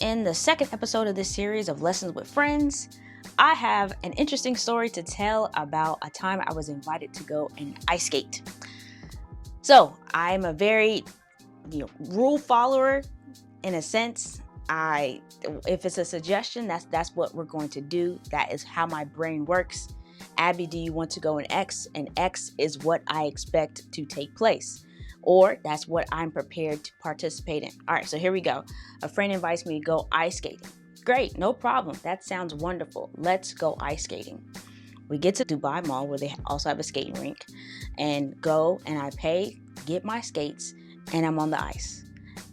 In the second episode of this series of Lessons with Friends, I have an interesting story to tell about a time I was invited to go and ice skate. So I'm a very rule follower in a sense. If it's a suggestion, that's what we're going to do. That is how my brain works. Abby, do you want to go in X? And X is what I expect to take place. Or that's what I'm prepared to participate in. All right, so here we go. A friend invites me to go ice skating. Great, no problem. That sounds wonderful. Let's go ice skating. We get to Dubai Mall where they also have a skating rink and go and I pay, get my skates, and I'm on the ice.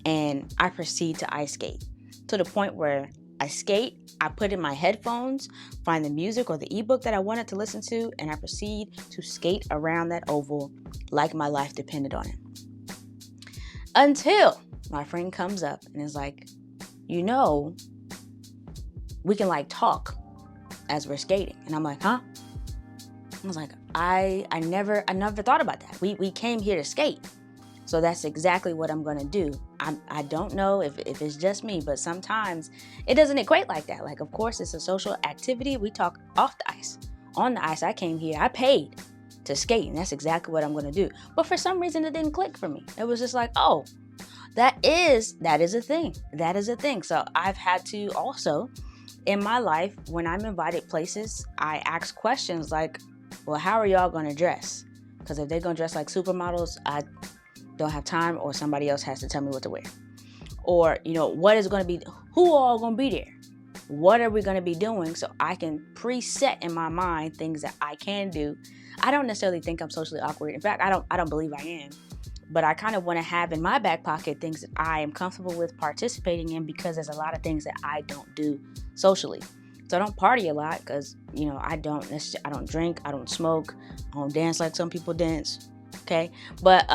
And I proceed to ice skate to the point where I skate, I put in my headphones, find the music or the ebook that I wanted to listen to, and I proceed to skate around that oval like my life depended on it. Until my friend comes up and is like, we can talk as we're skating. And I'm like, huh? I was like, I never thought about that. We came here to skate. So that's exactly what I'm going to do. I don't know if it's just me, but sometimes it doesn't equate like that. Of course, it's a social activity. We talk off the ice. On the ice, I came here. I paid to skate, and that's exactly what I'm going to do. But for some reason, it didn't click for me. It was just like, oh, that is a thing. That is a thing. So I've had to also, in my life, when I'm invited places, I ask questions like, well, how are y'all going to dress? Because if they're going to dress like supermodels, I don't have time, or somebody else has to tell me what to wear. Or, what is going to be, who all going to be there? What are we going to be doing? So I can preset in my mind things that I can do. I don't necessarily think I'm socially awkward. In fact, I don't believe I am. But I kind of want to have in my back pocket things that I am comfortable with participating in, because there's a lot of things that I don't do socially. So I don't party a lot because, I don't drink, I don't smoke, I don't dance like some people dance. Okay. But,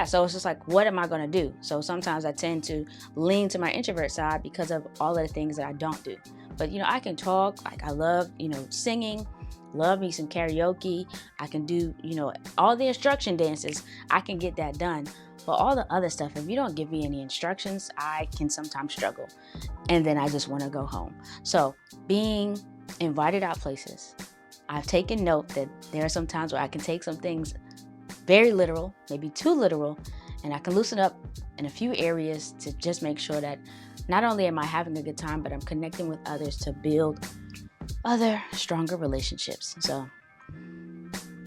so it's just like, what am I going to do? So sometimes I tend to lean to my introvert side because of all of the things that I don't do. But, I can talk, I love, singing, love me some karaoke. I can do, all the instruction dances. I can get that done. But all the other stuff, if you don't give me any instructions, I can sometimes struggle. And then I just want to go home. So being invited out places, I've taken note that there are some times where I can take some things very literal, maybe too literal, and I can loosen up in a few areas to just make sure that not only am I having a good time, but I'm connecting with others to build other stronger relationships. So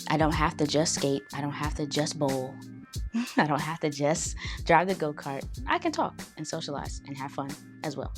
I don't have to just skate. I don't have to just bowl. I don't have to just drive the go-kart. I can talk and socialize and have fun as well.